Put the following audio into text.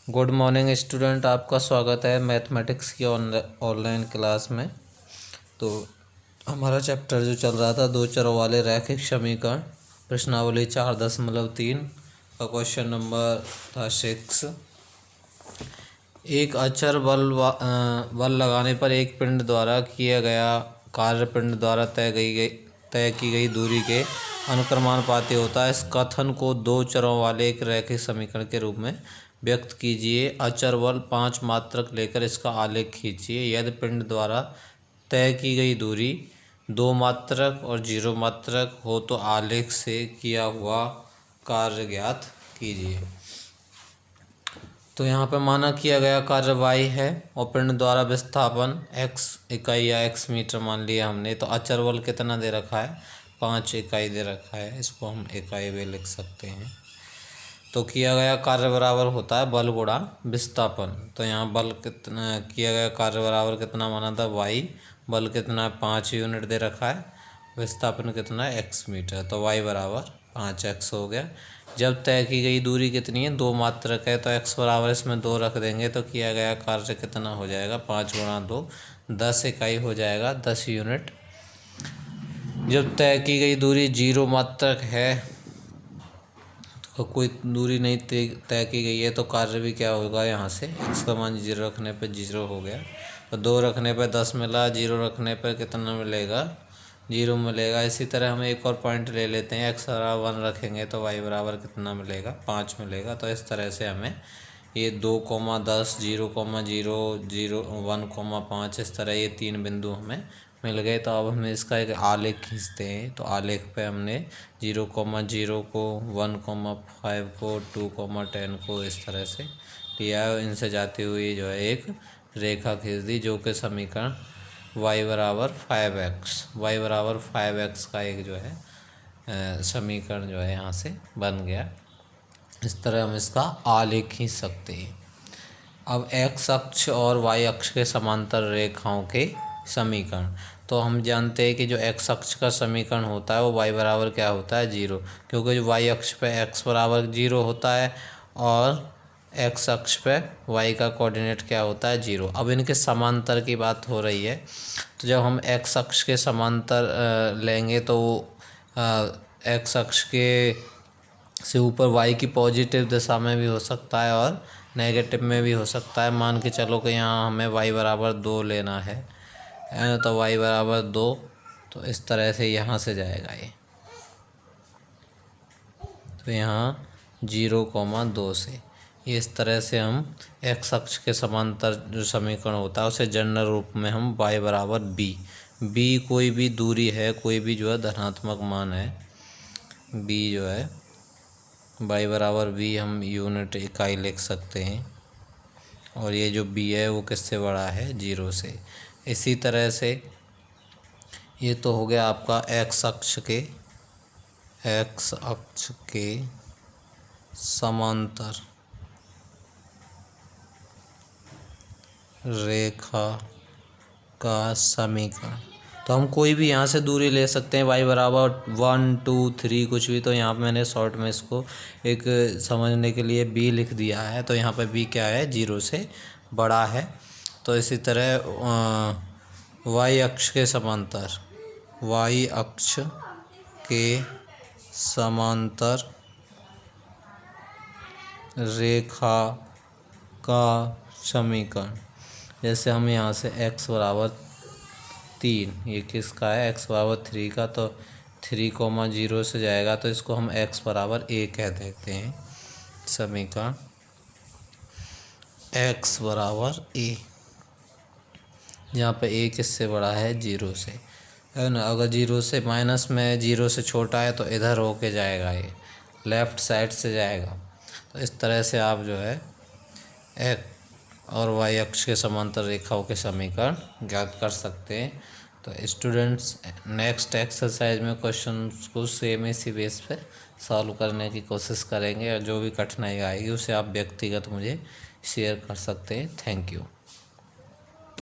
Good morning student, आपका स्वागत है मैथमेटिक्स की ऑनलाइन क्लास में। तो हमारा चैप्टर जो चल रहा था दो चरों वाले रैखिक समीकरण, प्रश्नावली 4.3 का क्वेश्चन नंबर था 6। एक अचर बल लगाने पर एक पिंड द्वारा किया गया कार्य पिंड द्वारा तय की गई दूरी के अनुक्रमानुपाती होता है। इस कथन को दो चरों वाले एक रैखिक समीकरण के रूप में व्यक्त कीजिए। अचर बल 5 मात्रक लेकर इसका आलेख खींचिए। यदि पिंड द्वारा तय की गई दूरी 2 मात्रक और 0 मात्रक हो तो आलेख से किया हुआ कार्य ज्ञात कीजिए। तो यहाँ पे माना किया गया कार्य y है और पिंड द्वारा विस्थापन x इकाई या x मीटर मान लिया हमने। तो अचर बल कितना दे रखा है? 5 इकाई दे रखा है। इसको हम इकाई भी लिख सकते हैं। तो किया गया कार्य बराबर होता है बल गुणा विस्थापन। तो यहाँ बल कितना किया गया कार्य बराबर कितना माना था? y। बल कितना है? 5 यूनिट दे रखा है। विस्थापन कितना है? x metre. तो y बराबर 5x हो गया। जब तय की गई दूरी कितनी है? 2 मात्रक है। तो x बराबर इसमें 2 रख देंगे तो किया गया कार्य कितना हो जाएगा? 5 गुणा 2 10 इकाई हो जाएगा, 10 यूनिट। जब तय की गई दूरी 0 मात्रक है तो कोई दूरी नहीं तय की गई है तो कार्य भी क्या होगा? यहाँ से x का मान 0 रखने पर 0 हो गया। तो 2 रखने पर 10 मिला, 0 रखने पर कितना मिलेगा? 0 मिलेगा। इसी तरह हम एक और पॉइंट ले लेते हैं। x बराबर 1 रखेंगे तो y बराबर कितना मिलेगा? 5 मिलेगा। तो इस तरह से हमें ये 2,10 0,0 0 1,5 इस तरह ये 3 बिंदु हमें मिल गए। तो अब हम इसका एक आलेख खींचते हैं। तो आलेख पे हमने 0,0 को 1,5 को 2,10 को इस तरह से लिया है। इनसे जाती हुई जो है एक रेखा खींच दी जो कि समीकरण y बराबर 5x का एक जो है समीकरण जो है यहाँ से बन गया। इस तरह हम इसका आलेख खींच सकते हैं। अब x अक्ष और y अक्ष के समांतर रेखाओं के समीकरण। तो हम जानते हैं कि जो x अक्ष का समीकरण होता है वो y बराबर क्या होता है? 0, क्योंकि जो y अक्ष पे x बराबर 0 होता है और x अक्ष पे y का कोऑर्डिनेट क्या होता है? 0। अब इनके समांतर की बात हो रही है। तो जब हम x अक्ष के समांतर लेंगे तो x अक्ष के से ऊपर y की पॉजिटिव दिशा में भी हो सकता है और नेगेटिव में भी हो सकता है। मान के चलो कि यहाँ हमें y बराबर 2 लेना है तो y बराबर 2। तो इस तरह से यहाँ से जाएगा ये। तो यहाँ 0,2 से ये इस तरह से हम x अक्ष के समांतर जो समीकरण होता है उसे जनरल रूप में हम y बराबर b कोई भी दूरी है, कोई भी जो है धनात्मक मान है, b जो है y बराबर b हम यूनिट इकाई लिख सकते हैं। और ये जो b है वो किससे बड़ा है? 0 से। इसी तरह से ये तो हो गया आपका x अक्ष के समांतर रेखा का समीकरण। तो हम कोई भी यहाँ से दूरी ले सकते हैं, y बराबर 1 2 3 कुछ भी। तो यहाँ पे मैंने शॉर्ट में इसको एक समझने के लिए b लिख दिया है। तो यहाँ पे b क्या है? 0 से बड़ा है। तो इसी तरह y अक्ष के समांतर रेखा का समीकरण। जैसे हम यहाँ से x बराबर 3, ये किसका है? x बराबर 3 का। तो 3,0 से जाएगा तो इसको हम x बराबर a कह देते हैं। समीकरण x बराबर a, जहाँ पे a किससे बड़ा है? 0 से, है ना। अगर 0 से माइनस में 0 से छोटा है तो इधर होके जाएगा, ये लेफ़्ट साइड से जाएगा। तो इस तरह से आप जो है x और y अक्ष के समांतर रेखाओं के समीकरण ज्ञात कर सकते हैं। तो स्टूडेंट्स नेक्स्ट एक्सरसाइज में क्वेश्चन को सेम इसी बेस पे सॉल्व करने की कोशिश करेंगे और जो भी कठिनाई आएगी उसे आप व्यक्तिगत मुझे शेयर कर सकते हैं। Thank you.